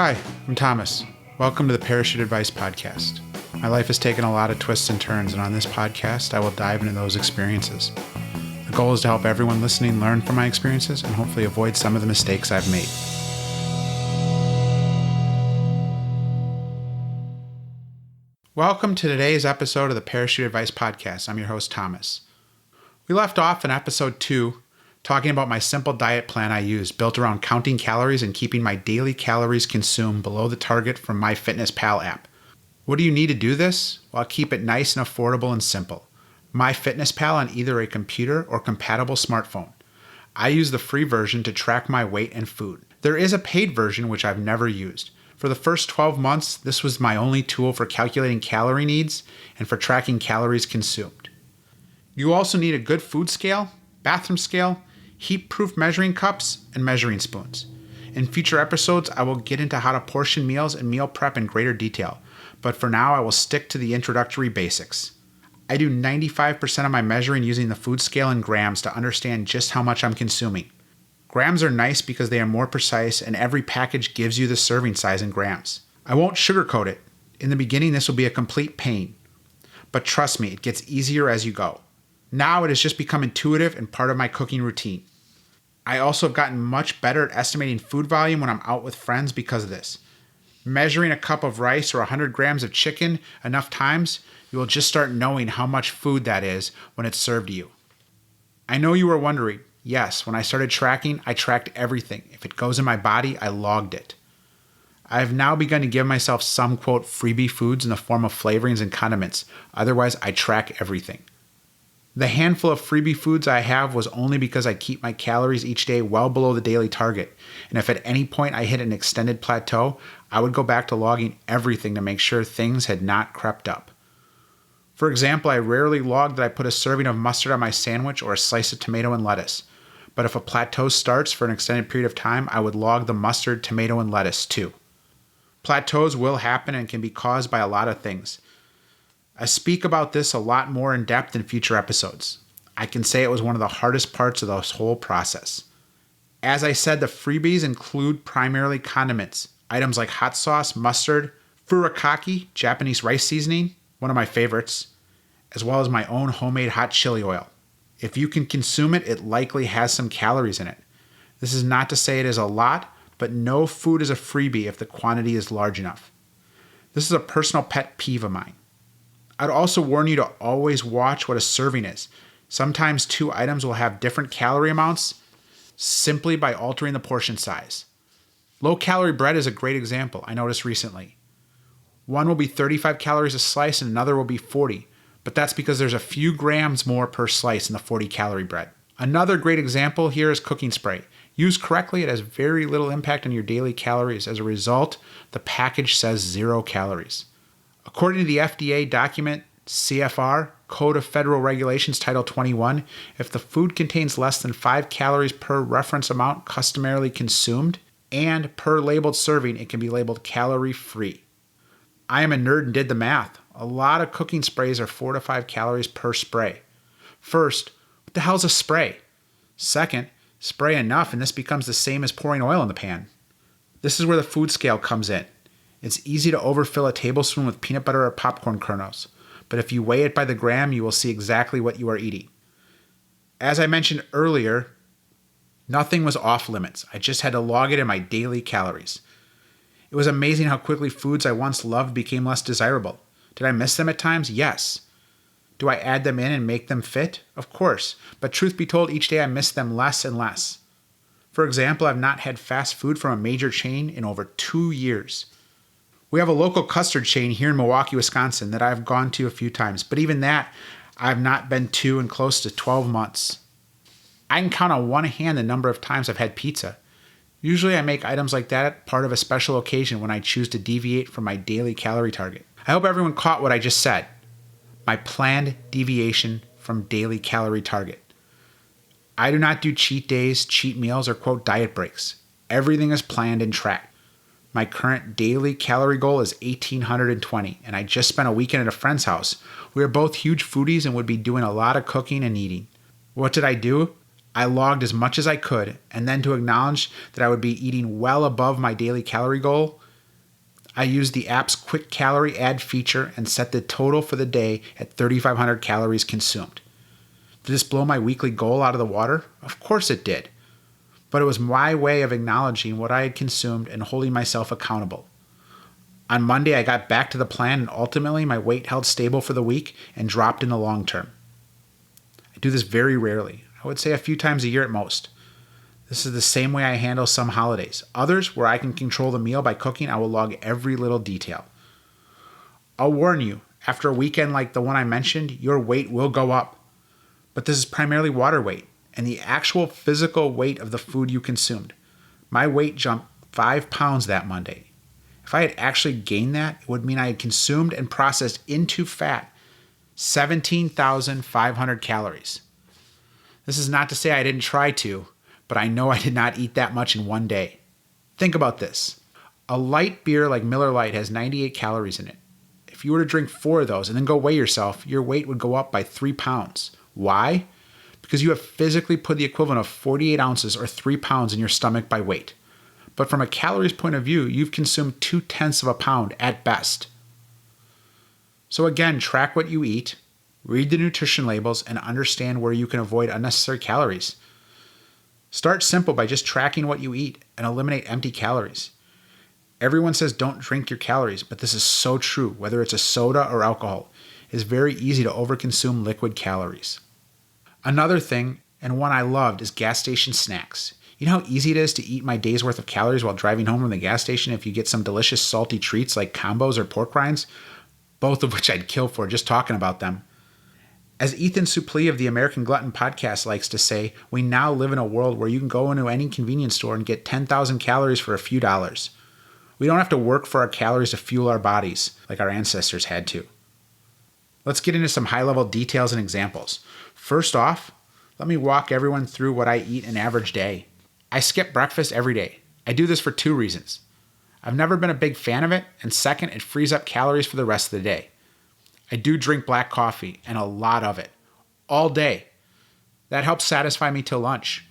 Hi, I'm Thomas. Welcome to the Parachute Advice Podcast. My life has taken a lot of twists and turns, and on this podcast, I will dive into those experiences. The goal is to help everyone listening learn from my experiences and hopefully avoid some of the mistakes I've made. Welcome to today's episode of the Parachute Advice Podcast. I'm your host, Thomas. We left off in episode 2 talking about my simple diet plan I use, built around counting calories and keeping my daily calories consumed below the target from MyFitnessPal app. What do you need to do this? Well, I'll keep it nice and affordable and simple. MyFitnessPal on either a computer or compatible smartphone. I use the free version to track my weight and food. There is a paid version which I've never used. For the first 12 months, this was my only tool for calculating calorie needs and for tracking calories consumed. You also need a good food scale, bathroom scale, heat-proof measuring cups, and measuring spoons. In future episodes, I will get into how to portion meals and meal prep in greater detail, but for now, I will stick to the introductory basics. I do 95% of my measuring using the food scale in grams to understand just how much I'm consuming. Grams are nice because they are more precise, and every package gives you the serving size in grams. I won't sugarcoat it. In the beginning, this will be a complete pain, but trust me, it gets easier as you go. Now it has just become intuitive and part of my cooking routine. I also have gotten much better at estimating food volume when I'm out with friends because of this. Measuring a cup of rice or 100 grams of chicken enough times, you will just start knowing how much food that is when it's served to you. I know you are wondering, yes, when I started tracking, I tracked everything. If it goes in my body, I logged it. I have now begun to give myself some, quote, freebie foods in the form of flavorings and condiments. Otherwise, I track everything. The handful of freebie foods I have was only because I keep my calories each day well below the daily target, and if at any point I hit an extended plateau, I would go back to logging everything to make sure things had not crept up. For example, I rarely log that I put a serving of mustard on my sandwich or a slice of tomato and lettuce, but if a plateau starts for an extended period of time, I would log the mustard, tomato, and lettuce too. Plateaus will happen and can be caused by a lot of things. I speak about this a lot more in depth in future episodes. I can say it was one of the hardest parts of this whole process. As I said, the freebies include primarily condiments, items like hot sauce, mustard, furikake, Japanese rice seasoning, one of my favorites, as well as my own homemade hot chili oil. If you can consume it, it likely has some calories in it. This is not to say it is a lot, but no food is a freebie if the quantity is large enough. This is a personal pet peeve of mine. I'd also warn you to always watch what a serving is. Sometimes 2 items will have different calorie amounts simply by altering the portion size. Low-calorie bread is a great example I noticed recently. One will be 35 calories a slice and another will be 40, but that's because there's a few grams more per slice in the 40-calorie bread. Another great example here is cooking spray. Used correctly, it has very little impact on your daily calories. As a result, the package says 0 calories. According to the FDA document CFR, Code of Federal Regulations Title 21, if the food contains less than 5 calories per reference amount customarily consumed and per labeled serving, it can be labeled calorie-free. I am a nerd and did the math. A lot of cooking sprays are 4 to 5 calories per spray. First, what the hell is a spray? Second, spray enough and this becomes the same as pouring oil in the pan. This is where the food scale comes in. It's easy to overfill a tablespoon with peanut butter or popcorn kernels, but if you weigh it by the gram, you will see exactly what you are eating. As I mentioned earlier, nothing was off limits. I just had to log it in my daily calories. It was amazing how quickly foods I once loved became less desirable. Did I miss them at times? Yes. Do I add them in and make them fit? Of course, but truth be told, each day I miss them less and less. For example, I've not had fast food from a major chain in over 2 years. We have a local custard chain here in Milwaukee, Wisconsin that I've gone to a few times, but even that I've not been to in close to 12 months. I can count on one hand the number of times I've had pizza. Usually I make items like that part of a special occasion when I choose to deviate from my daily calorie target. I hope everyone caught what I just said. My planned deviation from daily calorie target. I do not do cheat days, cheat meals, or quote diet breaks. Everything is planned and tracked. My current daily calorie goal is 1,820, and I just spent a weekend at a friend's house. We are both huge foodies and would be doing a lot of cooking and eating. What did I do? I logged as much as I could, and then to acknowledge that I would be eating well above my daily calorie goal, I used the app's quick calorie add feature and set the total for the day at 3,500 calories consumed. Did this blow my weekly goal out of the water? Of course it did. But it was my way of acknowledging what I had consumed and holding myself accountable. On Monday, I got back to the plan and ultimately my weight held stable for the week and dropped in the long term. I do this very rarely. I would say a few times a year at most. This is the same way I handle some holidays. Others, where I can control the meal by cooking, I will log every little detail. I'll warn you, after a weekend like the one I mentioned, your weight will go up. But this is primarily water weight and the actual physical weight of the food you consumed. My weight jumped 5 pounds that Monday. If I had actually gained that, it would mean I had consumed and processed into fat 17,500 calories. This is not to say I didn't try to, but I know I did not eat that much in one day. Think about this. A light beer like Miller Lite has 98 calories in it. If you were to drink 4 of those and then go weigh yourself, your weight would go up by 3 pounds. Why? Because you have physically put the equivalent of 48 ounces or 3 pounds in your stomach by weight. But from a calories point of view, you've consumed 0.2 of a pound at best. So again, track what you eat, read the nutrition labels, and understand where you can avoid unnecessary calories. Start simple by just tracking what you eat and eliminate empty calories. Everyone says don't drink your calories, but this is so true, whether it's a soda or alcohol. It is very easy to overconsume liquid calories. Another thing, and one I loved, is gas station snacks. You know how easy it is to eat my day's worth of calories while driving home from the gas station if you get some delicious salty treats like combos or pork rinds? Both of which I'd kill for just talking about them. As Ethan Suplee of the American Glutton podcast likes to say, we now live in a world where you can go into any convenience store and get 10,000 calories for a few dollars. We don't have to work for our calories to fuel our bodies like our ancestors had to. Let's get into some high-level details and examples. First off, let me walk everyone through what I eat an average day. I skip breakfast every day. I do this for 2 reasons. I've never been a big fan of it, and second, it frees up calories for the rest of the day. I do drink black coffee, and a lot of it, all day. That helps satisfy me till lunch.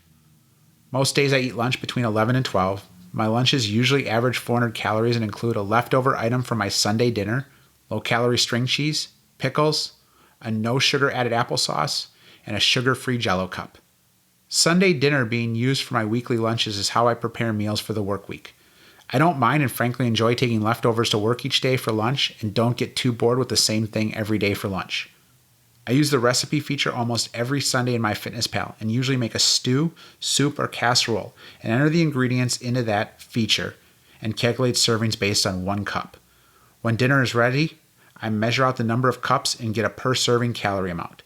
Most days I eat lunch between 11 and 12. My lunches usually average 400 calories and include a leftover item from my Sunday dinner, low-calorie string cheese, pickles, a no-sugar added applesauce, and a sugar-free Jell-O cup. Sunday dinner being used for my weekly lunches is how I prepare meals for the work week. I don't mind and frankly enjoy taking leftovers to work each day for lunch and don't get too bored with the same thing every day for lunch. I use the recipe feature almost every Sunday in MyFitnessPal and usually make a stew, soup, or casserole and enter the ingredients into that feature and calculate servings based on 1 cup. When dinner is ready, I measure out the number of cups and get a per serving calorie amount.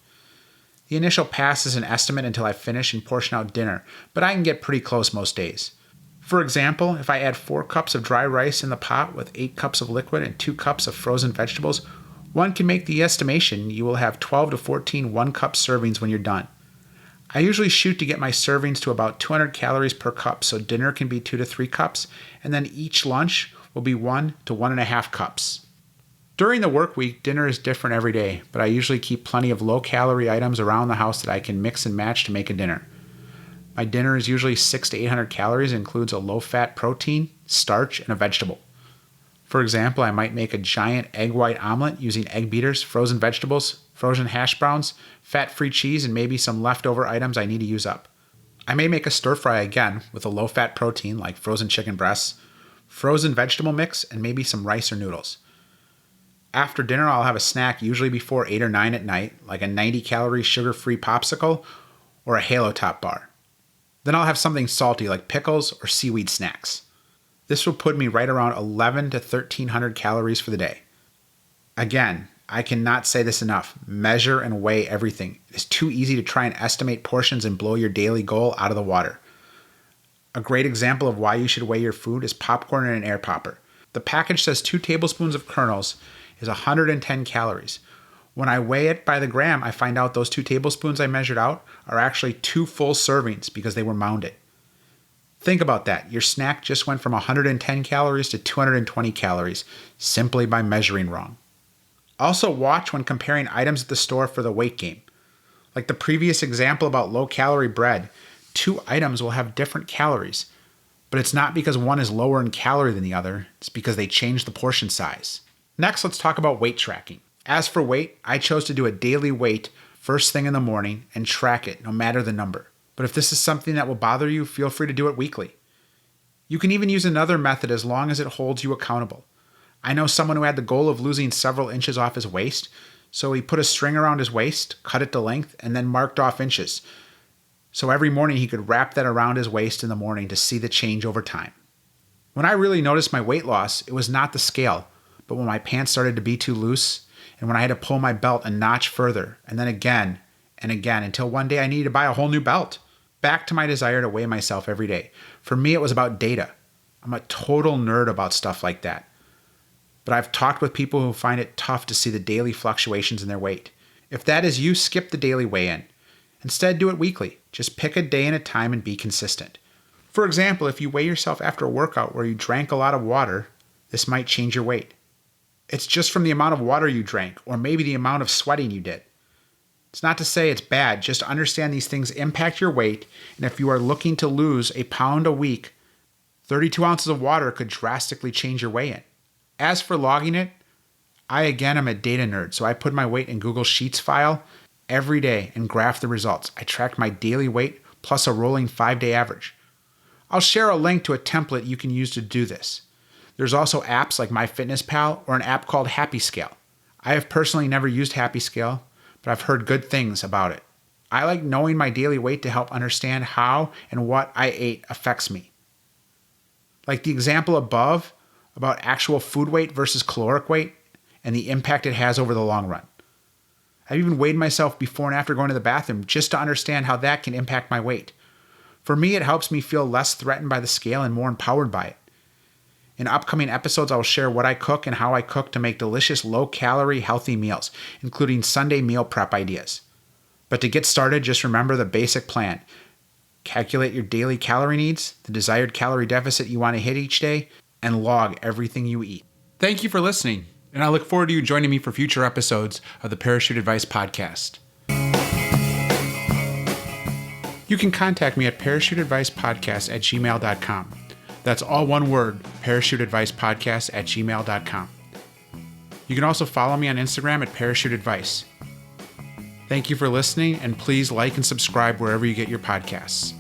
The initial pass is an estimate until I finish and portion out dinner, but I can get pretty close most days. For example, if I add 4 cups of dry rice in the pot with 8 cups of liquid and 2 cups of frozen vegetables, one can make the estimation you will have 12 to 14 1-cup servings when you're done. I usually shoot to get my servings to about 200 calories per cup, so dinner can be 2 to 3 cups, and then each lunch will be 1 to 1.5 cups. During the work week, dinner is different every day, but I usually keep plenty of low-calorie items around the house that I can mix and match to make a dinner. My dinner is usually 600 to 800 calories and includes a low-fat protein, starch, and a vegetable. For example, I might make a giant egg white omelet using egg beaters, frozen vegetables, frozen hash browns, fat-free cheese, and maybe some leftover items I need to use up. I may make a stir-fry again with a low-fat protein like frozen chicken breasts, frozen vegetable mix, and maybe some rice or noodles. After dinner, I'll have a snack usually before 8 or 9 at night, like a 90-calorie sugar-free popsicle or a Halo Top bar. Then I'll have something salty like pickles or seaweed snacks. This will put me right around 11 to 1,300 calories for the day. Again, I cannot say this enough. Measure and weigh everything. It is too easy to try and estimate portions and blow your daily goal out of the water. A great example of why you should weigh your food is popcorn in an air popper. The package says 2 tablespoons of kernels is 110 calories. When I weigh it by the gram, I find out those 2 tablespoons I measured out are actually 2 full servings because they were mounded. Think about that. Your snack just went from 110 calories to 220 calories simply by measuring wrong. Also watch when comparing items at the store for the weight gain. Like the previous example about low-calorie bread, 2 items will have different calories, But it's not because one is lower in calorie than the other, it's because they changed the portion size. Next, let's talk about weight tracking. As for weight, I chose to do a daily weight first thing in the morning and track it no matter the number. But if this is something that will bother you, feel free to do it weekly. You can even use another method as long as it holds you accountable. I know someone who had the goal of losing several inches off his waist, so he put a string around his waist, cut it to length, and then marked off inches. So every morning he could wrap that around his waist in the morning to see the change over time. When I really noticed my weight loss, it was not the scale, but when my pants started to be too loose, and when I had to pull my belt a notch further, and then again and again, until one day I needed to buy a whole new belt. Back to my desire to weigh myself every day. For me, it was about data. I'm a total nerd about stuff like that. But I've talked with people who find it tough to see the daily fluctuations in their weight. If that is you, skip the daily weigh-in. Instead, do it weekly. Just pick a day and a time and be consistent. For example, if you weigh yourself after a workout where you drank a lot of water, this might change your weight. It's just from the amount of water you drank, or maybe the amount of sweating you did. It's not to say it's bad, just understand these things impact your weight, and if you are looking to lose a pound a week, 32 ounces of water could drastically change your weigh-in. As for logging it, I again am a data nerd, so I put my weight in Google Sheets file every day and graph the results. I tracked my daily weight plus a rolling 5-day average. I'll share a link to a template you can use to do this. There's also apps like MyFitnessPal or an app called HappyScale. I have personally never used HappyScale, but I've heard good things about it. I like knowing my daily weight to help understand how and what I ate affects me. Like the example above about actual food weight versus caloric weight and the impact it has over the long run. I've even weighed myself before and after going to the bathroom just to understand how that can impact my weight. For me, it helps me feel less threatened by the scale and more empowered by it. In upcoming episodes, I will share what I cook and how I cook to make delicious, low-calorie, healthy meals, including Sunday meal prep ideas. But to get started, just remember the basic plan. Calculate your daily calorie needs, the desired calorie deficit you want to hit each day, and log everything you eat. Thank you for listening, and I look forward to you joining me for future episodes of the Parachute Advice Podcast. You can contact me at parachuteadvicepodcast@gmail.com. That's all one word, parachuteadvicepodcast@gmail.com. You can also follow me on Instagram at Parachute Advice. Thank you for listening, and please like and subscribe wherever you get your podcasts.